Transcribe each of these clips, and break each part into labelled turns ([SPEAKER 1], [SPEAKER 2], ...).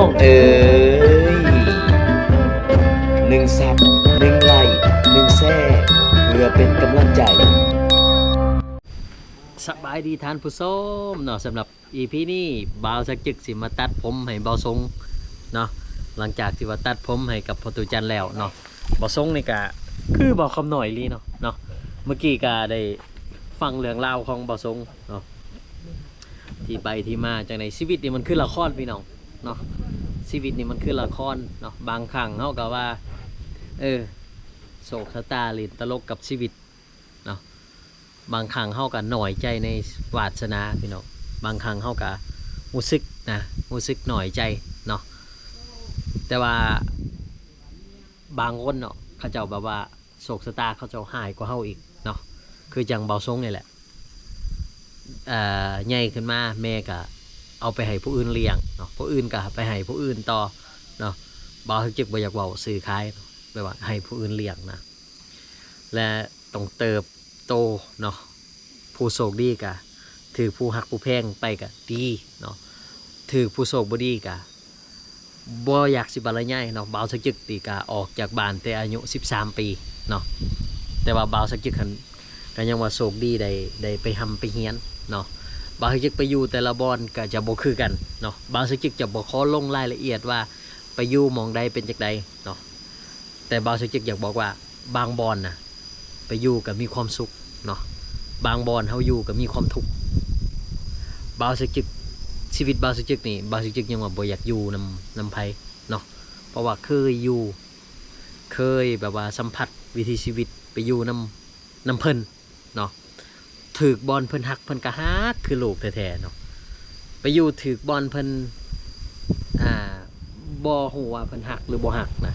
[SPEAKER 1] องเอ๋ย1 ซับ1 ไลค์1 แชร์เพื่อเป็นกำลังใจสบายดีท่านผู้ชมเนาะสำหรับ EP นี้บ่าวสักจึกสิมาตัดผมให้บ่าวทรงเนาะหลังจากที่ว่าตัดผมให้กับพ่อตูจันแล้วเนาะบ่าวทรงนี่ก็คือบ่าวคำหน่อยลีเนาะเมื่อกี้ก็ได้ฟังเรื่องราวของบ่าวทรงเนาะที่ไปที่มาจากในชีวิตนี่มันคือละครพี่น้องเนาะชีวิตนี่มันคือละครเนาะบางครั้งเฮาก็ว่าโศกชะตาลินตลกกับชีวิตเนาะบางครั้งเฮาก็หน่อยใจในวาสนาพี่น้องบางครั้งเฮาก็รู้สึกนะรู้สึกหน่อยใจเนาะแต่ว่าบางคนเนาะเขาเจ้าแบบว่าโศกชะตาเขาเจ้าหายกว่าเฮาอีกเนาะคือจังเบาทรงนี่แหละใหญ่ขึ้นมาแม่ก็เอาไปให้ผู้อื่นเลี้ยงเนาะผู้อื่นก็ไปให้ผู้อื่นต่อเนาะบ่าวจึกบ่อยากเว้าสื่อขายแบบว่าให้ผู้อื่นเลี้ยงนะและต้องเติบโตเนาะผู้โชคดีกะถือผู้หักผู้แพงไปกะดีเนาะถือผู้โชคบ่ดีกะบ่อยากสิบอะไรง่ายเนาะบ่าวสักจึกตีกะออกจากบ้านแต่อายุ13 ปีเนาะแต่ว่าบ่าวสักจึกก็ยังว่าโชคดีได้ไปทำไปเฮียนเนาะบ่าวสักจึกไปอยู่แต่ละบอนก็จะบ่คือกันเนาะบ่าวสักจึกจะบ่ขอลงรายละเอียดว่าไปอยู่หม่องใดเป็นจังใดเนาะแต่บ่าวสักจึกอยากบอกว่าบางบอนน่ะไปอยู่ก็มีความสุขเนาะบางบอนเฮาอยู่ก็มีความทุกข์บ่าวสักจึกชีวิตบ่าวสักจึกนี่บ่าวสักจึกยังว่าบ่อยากอยู่นำไผเนาะเพราะว่าเคยอยู่เคยแบบว่าสัมผัสวิถีชีวิตไปอยู่นำเพิ่นเนาะถือบอลเพิ่นหักเพิ่นก็ฮักคือลูกแท้ๆเนาะไปอยู่ถือบอลเพิ่นบ่ฮู้ว่าเพิ่นหักหรือบ่หักนะ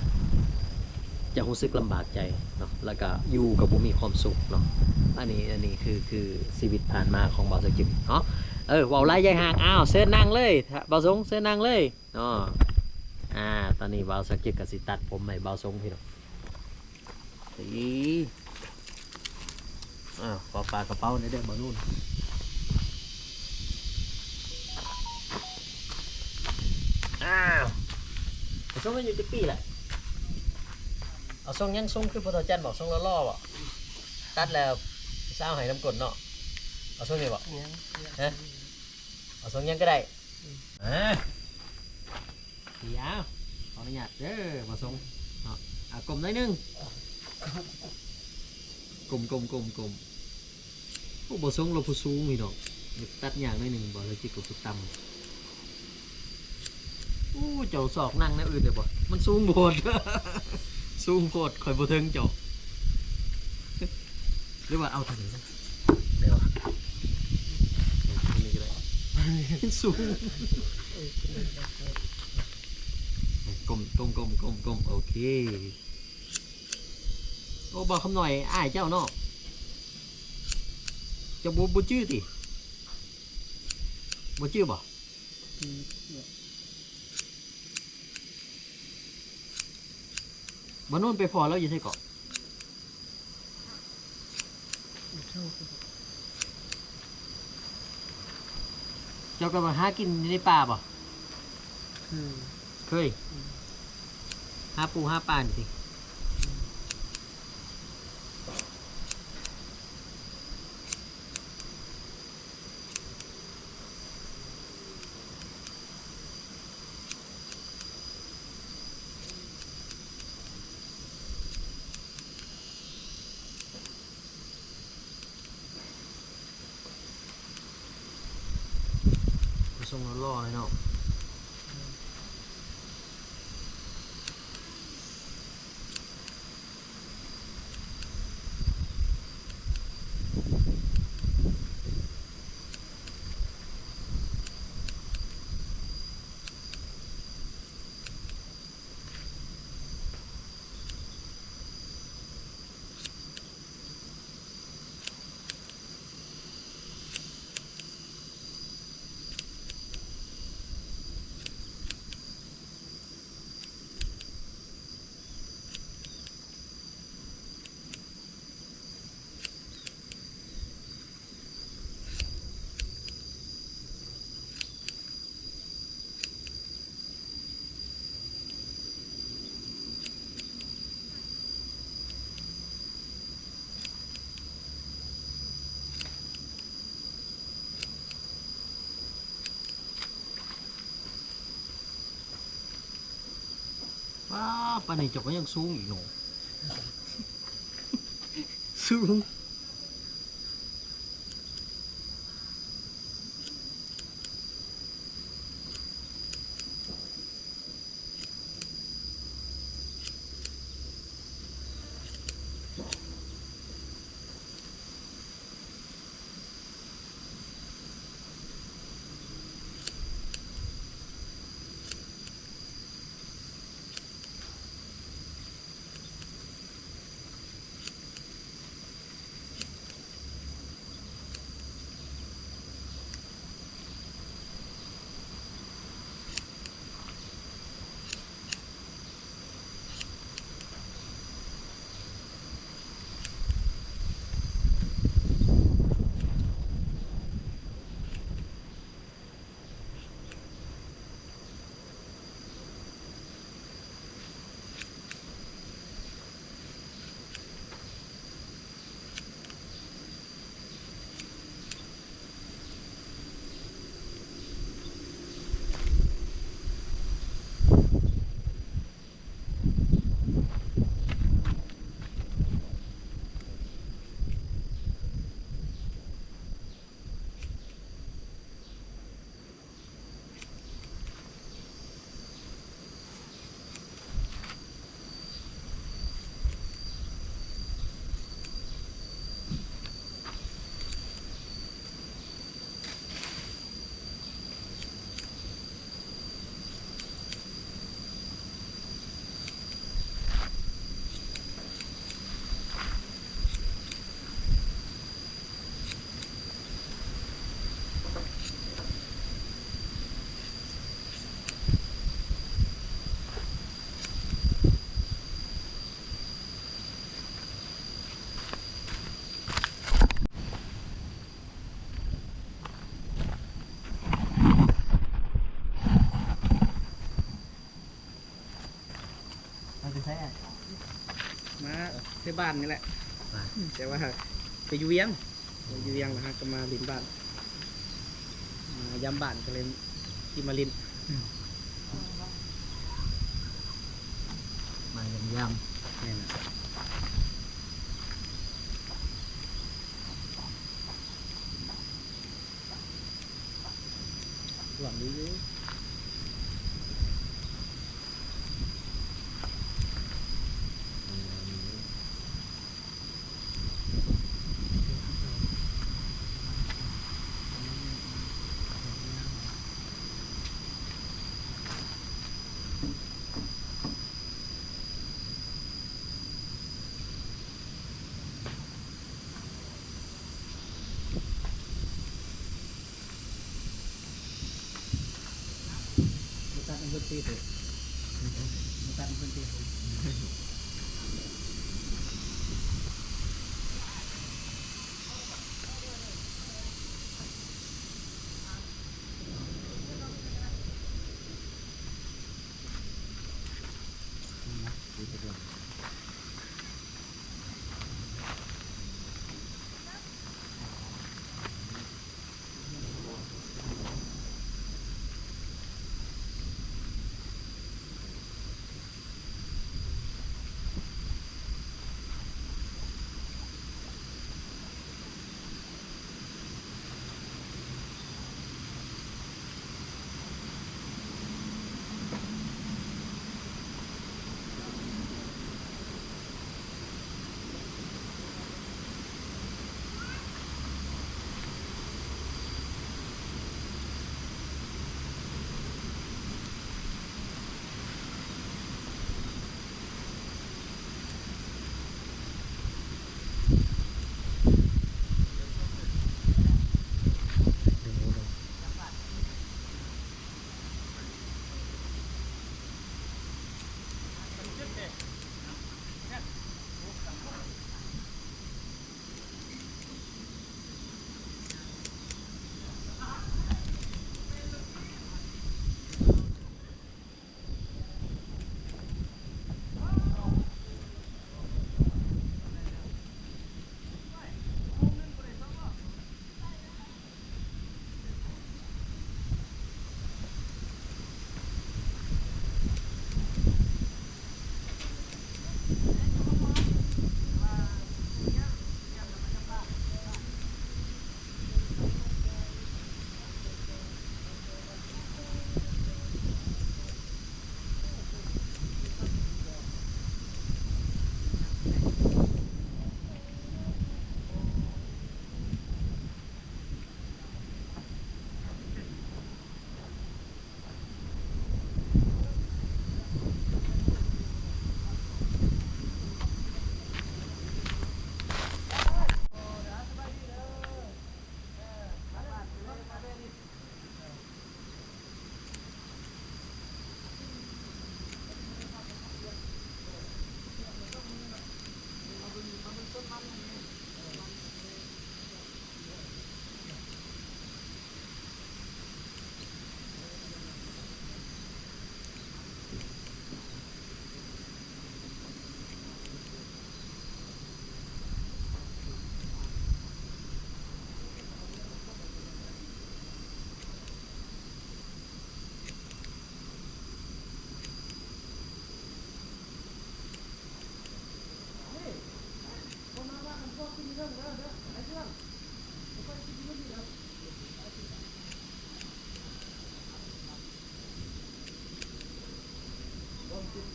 [SPEAKER 1] จะรู้สึกลำบากใจเนาะแล้วก็อยู่กับบ่มีความสุขเนาะอันนี้คือชีวิตผ่านมาของบ่าวสักจึกเนาะเว้าหลายยายห่างอ้าวเชิญนั่งเลยบ่าวสงเชิญนั่งเลยเนาะตอนนี้บ่าวสักจึกก็สิตัดผมให้บ่าวสงพี่น้องขอปากกระเป๋าในเด้อบ่นู่นเอาส่งกันอยู่จักปีแหละเอาส่งยังส่งคือพอตจันบอกส่งล่อๆบ่ตัดแล้วสาวให้น้ำกดเนาะเอาส่งนี่บ่ฮะเอาส่งยังก็ได้เดี๋ยวขออนุญาตเด้อบ่ส่งเนาะกลมหน่อยนึงกลมพวกบ่ส่งเราผู้สูงพี่น้องตัดอย่างหน่อยนึงบ่แล้วจิกกับผู้ต่ำเจ้าศอกนั่งแนวอื่นได้บ่มันสูงโพด สูงโพดข่อยบ่ถึงเจ้าหรือว่าเอาทางนี้นะเดี๋ยวนี่ก็ได้สูงกลมโอเคโอ้บอกคำหน่อยอ้ายเจ้าเนาะจะบ่ชื่อติบ่ชื่อบ่บ้านโน้นไปพอแล้วอยู่ที่เกาะเจ้าก็มาหากินในป่าป่ะเคยหาปูหาปลาสิส่งล่อเลยเนาะ ป้าปานนี้เจ้าก็ยังสูงอีกหนูสูงมันเป็นไงอ่ะ
[SPEAKER 2] มาที่บ้านนี่แหละแต่ว่าไปอยู่เวียงนะฮะก็มาลินบ้านมาย้ำบ้านก็เลยที่มาลิน
[SPEAKER 1] มายำ
[SPEAKER 2] นี่นะหวังดีอยู่มาตัดเป็นพื้นที่เถอะมาตัดเป็นพื้นที่เถอะ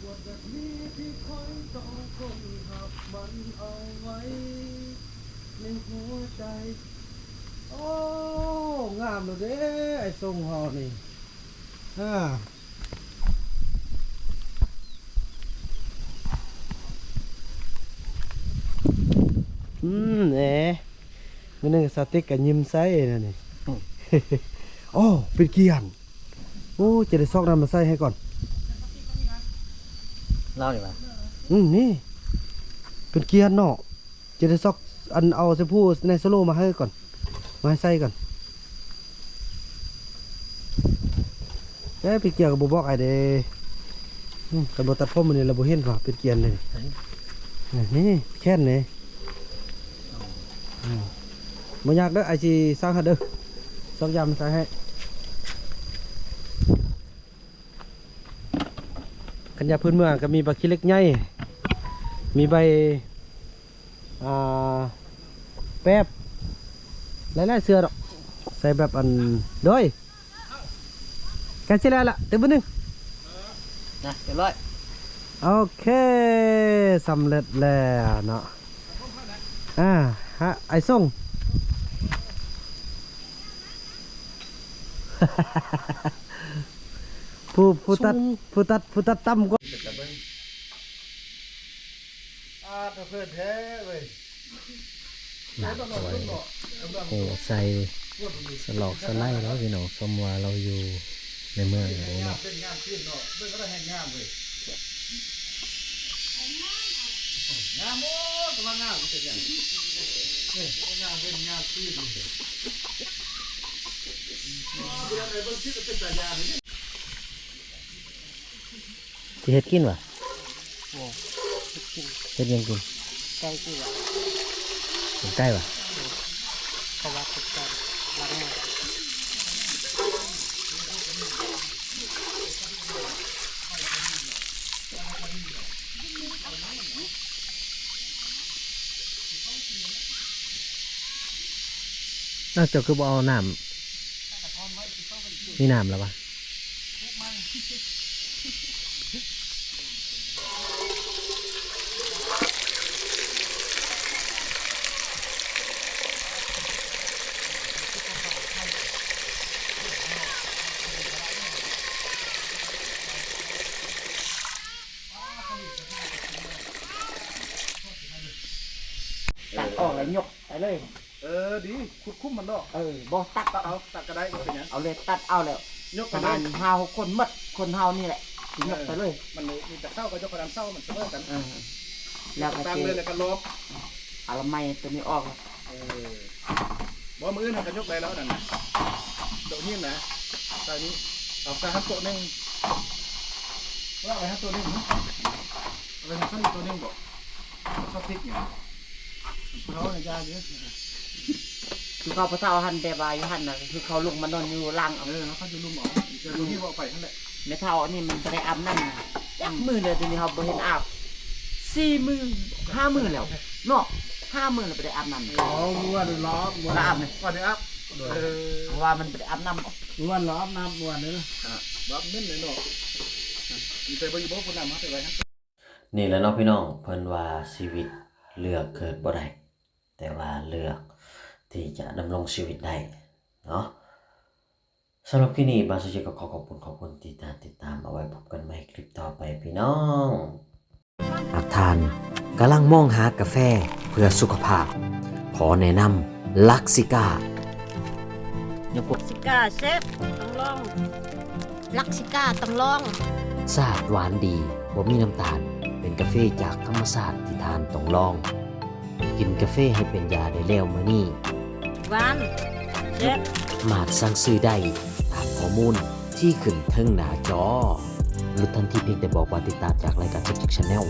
[SPEAKER 3] วดแบบนี้ที่คอยต้องคนหับมันเอาไว้ในหัวใจโอ้งามเลยเด้ไอ้ทรงเฮานี่เอ๋มื้อนึงสติ๊กกับยิ้มใส่นั่นนี่ โอ้เป็นเกียนโอ้จะได้ซอกน้ำมาใส่ให้ก่อน
[SPEAKER 1] เล่าดีกว่า
[SPEAKER 3] นี่เป็นเกียนเนาะจะได้ซอกอันเอาเสพูในโซโลมาให้ก่อนมาให้ใส่ก่อนเป็นเกียร์กับบอกไอเด้กันบตัดพ่อมันนี่เราบ่เห็นว่าเป็นเกียร์เลยนี่แค่นเลยบ่ยากเด้อไอซีสร้างให้เด้อซอกยำใส่ให้ขันยาพื้นเมืองก็มีบักขี้เล็กใหญ่มีใบแป๊บหลายๆเสือดอกใส่แบบอันด้วยกันสิแล้วล่ะเต็มบึ้ง
[SPEAKER 1] นะเรียบร้อย
[SPEAKER 3] โอเคสำเร็จแล้วเนาะฮะไอ้ส่ง ผู้ตัดตั้มก็เพื่อนแท้เว้ย
[SPEAKER 1] หนักไว้โอ้ใส่สลอกสไลด์แล้วพี่น้องสมว่าเราอยู่ในเมืองอย่างนี้เนาะ
[SPEAKER 3] เป็นงามขึ้นเนาะเรื่องก็ได้แห้งงามเว้ยงามโอ้กำลังงามเสร็จยังนี่งามเป็นงามขึ้นดูแลในเบื้องที่จะเป็นสายยาเนี่ย
[SPEAKER 1] จะเฮ็ดกินวะเฮ็ดยังกิน
[SPEAKER 2] ใกล้ตัว
[SPEAKER 1] เป็นใกล้วะ
[SPEAKER 2] เพราะว่าติดกันรักแม่
[SPEAKER 1] นอกจากคือบ่เอาน้ำมีน้ำแล้วปะ
[SPEAKER 2] ตัดออกแล้วยกไปเลย
[SPEAKER 3] ดีคุดคุ้มมันเนาะ
[SPEAKER 2] บ่ตัด
[SPEAKER 3] ตัดก็ได้ก็เป็นยัง
[SPEAKER 2] เอาเลยตัดเอาแล้ว
[SPEAKER 3] ยก
[SPEAKER 2] ป
[SPEAKER 3] กั
[SPEAKER 2] ระ
[SPEAKER 3] นเล
[SPEAKER 2] มาณ
[SPEAKER 3] ย
[SPEAKER 2] 5-6 คนหมดคนเฮานี่แหละยกไปเลย
[SPEAKER 3] มันมีแต่เศร้าก็ยกกระดานเศร้ามันเสมอกัน
[SPEAKER 2] แล้วก็
[SPEAKER 3] ตาม
[SPEAKER 2] จะ
[SPEAKER 3] เลยแล้วก็ลบ
[SPEAKER 2] เอาละไม้ตัวนี้ออก
[SPEAKER 3] บ่มือน่ะก็ยกได้แล้วนั่นนะโต๊ะนี้นะตอนนี้เอาใส่ทั้งโต๊ะนึงว่าไปทั้งโต๊ะนึงเอาไปทั้งซ้ำตัวนึงบ่ชอบพริกอย่างเขาเนี่ยยาเยอะ
[SPEAKER 2] คือเขาพระเจ้าหันแบบว่าอยู่หันน่ะคือเขาลงมานอนอยู่ล่างเอา
[SPEAKER 3] แล้วเขาจะลุ่มเอาจะลุ่มที่ว่าไปนั่นแหละ
[SPEAKER 2] แม่เฒ่านี่มันบ่ได้อาบน้ำนะจักมื้อเดียวเดี๋ยวนี้เขาบ่เห็นอาบ4 มื้อ5 มื้อแล้วเนาะ5 มื้อแล้วบ่ได้อาบน้ำ
[SPEAKER 3] อ๋อม้วนล้อม้วน
[SPEAKER 2] อาบนี่
[SPEAKER 3] ก่อนเดี๋ยวอัพ
[SPEAKER 2] เพราะว่ามันบ่ได้อาบน้ำ
[SPEAKER 3] ม้วนล้อน้ำม้วนเลยนะบับเม่นเลยเนาะมีแต่บริโภคคนนำมาแต่ไว้ครับ
[SPEAKER 1] นี่แหล้วเนาะพี่น้องเพิ่นว่าชีวิตเลือกเกิดบ่ได้แต่ว่าเลือกที่จะดำรงชีวิตได้เนาะสำหรับคลิปนี้บางสุจิก็ขอขอบคุณที่ติดตามเอาไว้พบกันใหม่คลิปต่อไปพี่น้องหากทานกำลังมองหากาแฟเพื่อสุขภาพขอแนะนำลักซิก้า
[SPEAKER 4] ซิก้าเซฟต้องลองลักซิก้าต้องลอง
[SPEAKER 1] ชาติหวานดีบ่มีน้ำตาลเป็นกาแฟจากธรรมชาติที่ทานต้องลอง กินกาแฟให้เป็นยาได้แล้วมื้อนี้
[SPEAKER 4] หวานเซฟ
[SPEAKER 1] มาดสั่งซื้อได้ตามข้อมูลที่ขึ้นเทิงหน้าจอลุ้นทันทีเพียงแต่บอกว่าติดตามจากรายการ Subject Channel